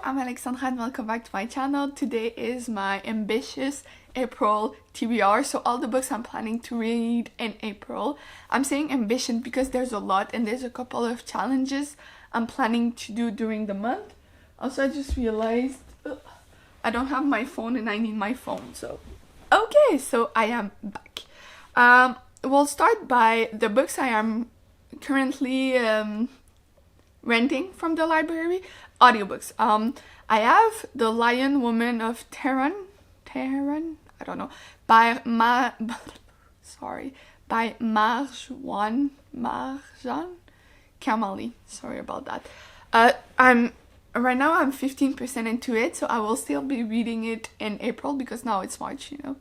I'm Alexandra and welcome back to my channel. Today is my ambitious April TBR, so all the books I'm planning to read in April. I'm saying ambition because there's a lot and there's a couple of challenges I'm planning to do during the month. Also, I just realized I don't have my phone and I need my phone, so okay, so I am back. We'll start by the books I am currently renting from the library. Audiobooks. I have The Lion Woman of Tehran, I don't know, by Marjan Kamali. Sorry about that. I'm 15% into it, so I will still be reading it in April because now it's March, you know.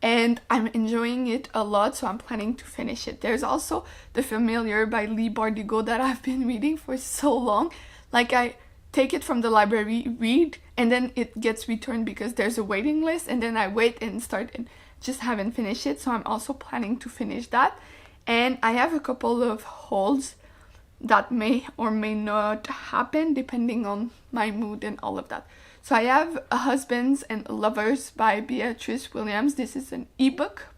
And I'm enjoying it a lot, so I'm planning to finish it. There's also The Familiar by Lee Bardugo that I've been reading for so long. Like, I take it from the library, read, and then it gets returned because there's a waiting list, and then I wait and start and just haven't finished it. So I'm also planning to finish that. And I have a couple of holds that may or may not happen depending on my mood and all of that. So I have Husbands and Lovers by Beatrice Williams. This is an ebook.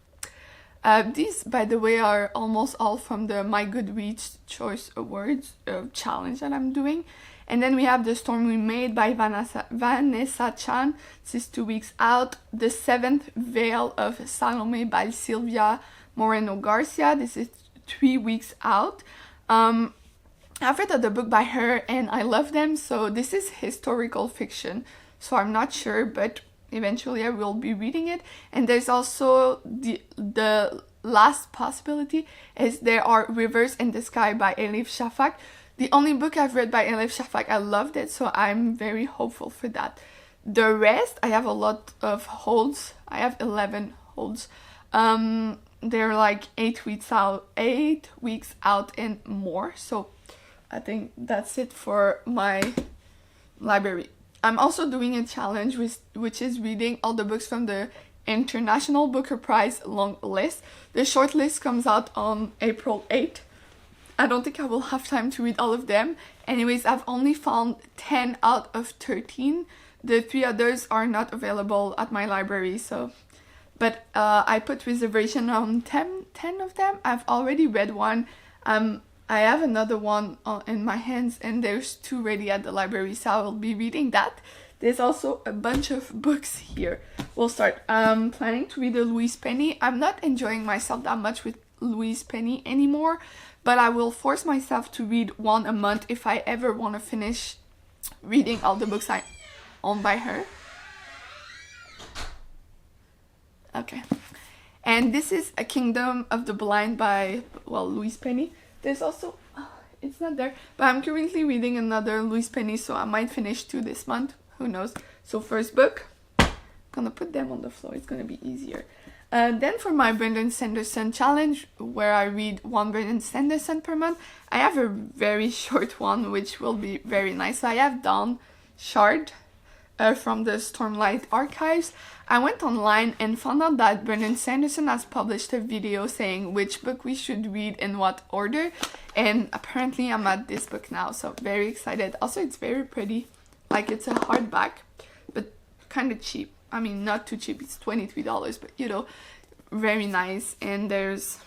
These, by the way, are almost all from the My Goodreads Choice Awards challenge that I'm doing. And then we have The Storm We Made by Vanessa Chan. This is 2 weeks out. The Seventh Veil of Salome by Silvia Moreno Garcia. This is 3 weeks out. I've read the book by her and I love them. So this is historical fiction. So I'm not sure, but eventually I will be reading it. And there's also the last possibility is There Are Rivers in the Sky by Elif Shafak. The only book I've read by Elif Shafak, I loved it, so I'm very hopeful for that. The rest, I have a lot of holds. I have 11 holds. They're like 8 weeks out and more. So I think that's it for my library. I'm also doing a challenge which is reading all the books from the International Booker Prize long list. The short list comes out on April 8th. I don't think I will have time to read all of them. Anyways, I've only found 10 out of 13. The 3 others are not available at my library, so... But I put reservation on 10 of them. I've already read one. I have another one in my hands, and there's 2 ready at the library, so I will be reading that. There's also a bunch of books here. We'll start. I'm planning to read a Louise Penny. I'm not enjoying myself that much with Louise Penny anymore, but I will force myself to read one a month if I ever want to finish reading all the books I own by her. Okay. And this is A Kingdom of the Blind by, well, Louise Penny. There's also, it's not there, but I'm currently reading another Louise Penny, so I might finish 2 this month. Who knows? So first book, I'm gonna put them on the floor. It's gonna be easier. Then for my Brandon Sanderson challenge, where I read 1 Brandon Sanderson per month, I have a very short one, which will be very nice. So I have Dawn Shard from the Stormlight Archives. I went online and found out that Brandon Sanderson has published a video saying which book we should read in what order. And apparently I'm at this book now, so very excited. Also, it's very pretty. Like, it's a hardback, but kind of cheap. I mean, not too cheap, it's $23, but you know, very nice. And there's,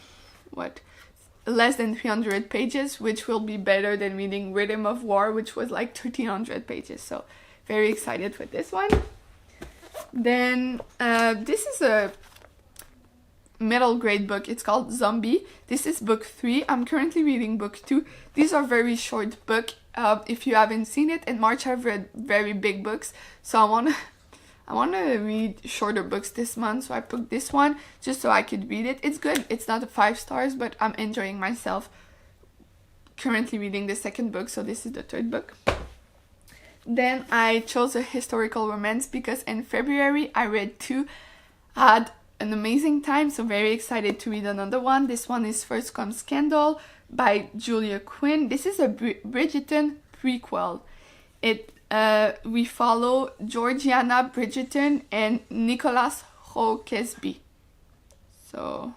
less than 300 pages, which will be better than reading Rhythm of War, which was like 1300 pages. So, very excited for this one. Then, this is a middle grade book. It's called Zombie. This is book 3. I'm currently reading book 2. These are very short books. If you haven't seen it, in March I've read very big books. So I want to read shorter books this month, so I picked this one just so I could read it. It's good. It's not a 5 stars, but I'm enjoying myself. Currently reading the second book, so this is the 3rd book. Then I chose a historical romance because in February I read 2. I had an amazing time, so very excited to read another one. This one is First Comes Scandal by Julia Quinn. This is a Bridgerton prequel. We follow Georgiana Bridgerton and Nicholas Hawkesby. So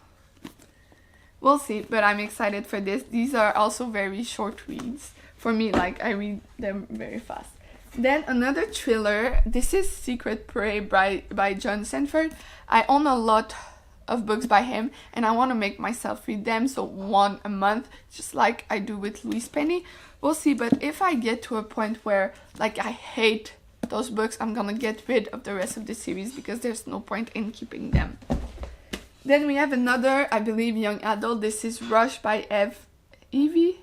we'll see, but I'm excited for this. These are also very short reads for me. Like, I read them very fast. Then another thriller, this is Secret Prey by John Sanford. I own a lot of books by him and I want to make myself read them, so one a month, just like I do with Louise Penny. We'll see, but if I get to a point where like I hate those books, I'm gonna get rid of the rest of the series because there's no point in keeping them. Then we have another, I believe, young adult. This is Rush by Evie.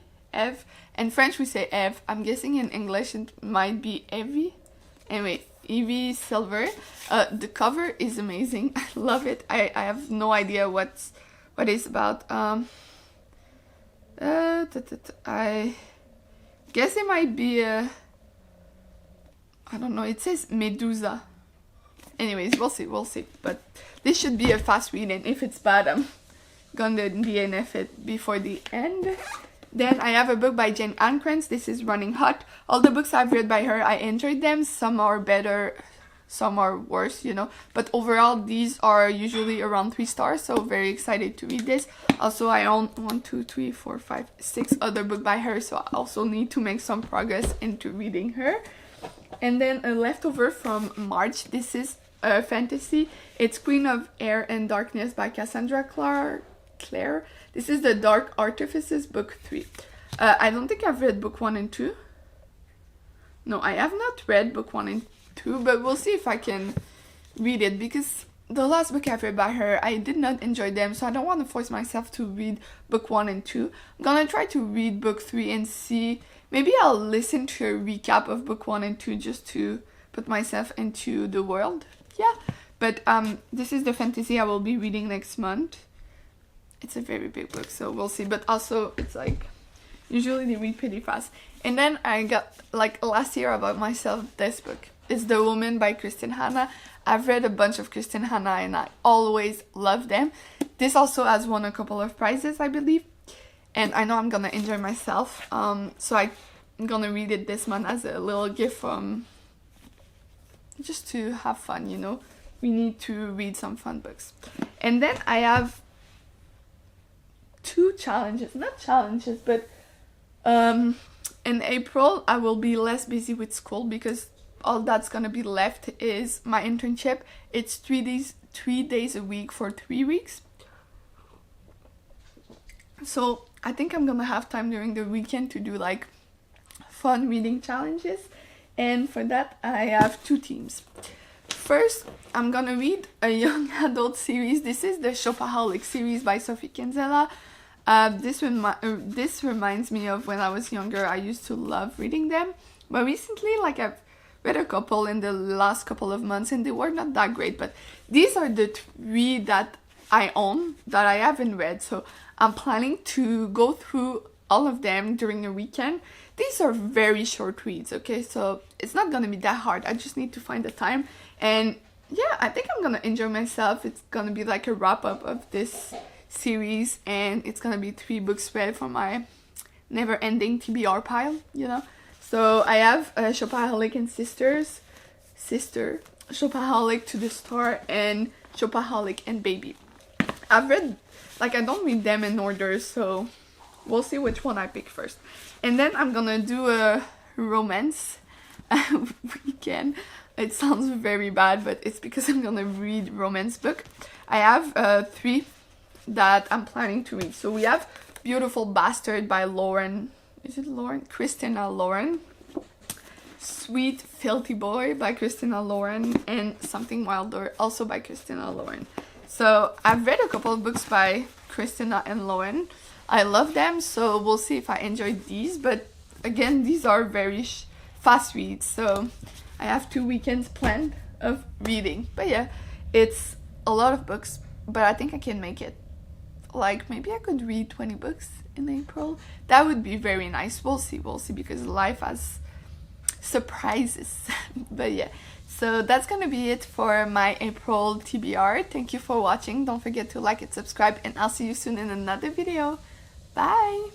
In French we say Eve. I'm guessing in English it might be Evie. Anyway, Evie Silver. The cover is amazing. I love it. I have no idea what it's about. I guess it might be I don't know. It says Medusa. Anyways, we'll see. But this should be a fast read, and if it's bad, I'm gonna DNF it before the end. Then I have a book by Jane Ancrantz. This is Running Hot. All the books I've read by her, I enjoyed them. Some are better, some are worse, you know. But overall, these are usually around 3 stars, so very excited to read this. Also, I own 6 other books by her, so I also need to make some progress into reading her. And then a leftover from March. This is a fantasy. It's Queen of Air and Darkness by Cassandra Clare. This is the Dark Artifices, book 3. I don't think I've read book 1 and 2. No, I have not read book 1 and 2, but we'll see if I can read it, because the last book I've read by her, I did not enjoy them, so I don't want to force myself to read book 1 and 2. I'm gonna try to read book 3 and see. Maybe I'll listen to a recap of book 1 and 2 just to put myself into the world. Yeah, but this is the fantasy I will be reading next month. It's a very big book, so we'll see. But also, it's like, usually they read pretty fast. And then I got, like, last year about myself, this book. It's The Woman by Kristen Hanna. I've read a bunch of Kristen Hanna and I always love them. This also has won a couple of prizes, I believe. And I know I'm gonna enjoy myself. So I'm gonna read it this month as a little gift from... just to have fun, you know. We need to read some fun books. And then I have 2 challenges, not challenges, but in April I will be less busy with school because all that's gonna be left is my internship. It's 3 days a week for 3 weeks, so I think I'm gonna have time during the weekend to do like fun reading challenges, and for that I have 2 themes. First, I'm gonna read a young adult series. This is the Shopaholic series by Sophie Kinsella. This reminds me of when I was younger. I used to love reading them, but recently, like, I've read a couple in the last couple of months and they were not that great. But these are the 3 that I own that I haven't read, so I'm planning to go through all of them during the weekend. These are very short reads, okay, so it's not gonna be that hard. I just need to find the time, and yeah, I think I'm gonna enjoy myself. It's gonna be like a wrap up of this series, and it's gonna be 3 books read for my never ending TBR pile, you know. So I have Shopaholic and Sister, Shopaholic to the Star, and Shopaholic and Baby. I've read, like, I don't read them in order, so we'll see which one I pick first. And then I'm gonna do a romance weekend. It sounds very bad, but it's because I'm gonna read romance book. I have 3 that I'm planning to read. So we have Beautiful Bastard by Lauren. Is it Lauren? Christina Lauren. Sweet Filthy Boy by Christina Lauren, and Something Wilder also by Christina Lauren. So I've read a couple of books by Christina and Lauren. I love them, so we'll see if I enjoy these. But again, these are very fast reads, so I have 2 weekends planned of reading. But yeah, it's a lot of books, but I think I can make it. Like, maybe I could read 20 books in April. That would be very nice. We'll see, because life has surprises. But yeah, so that's gonna be it for my April TBR. Thank you for watching. Don't forget to like and subscribe, and I'll see you soon in another video. Bye!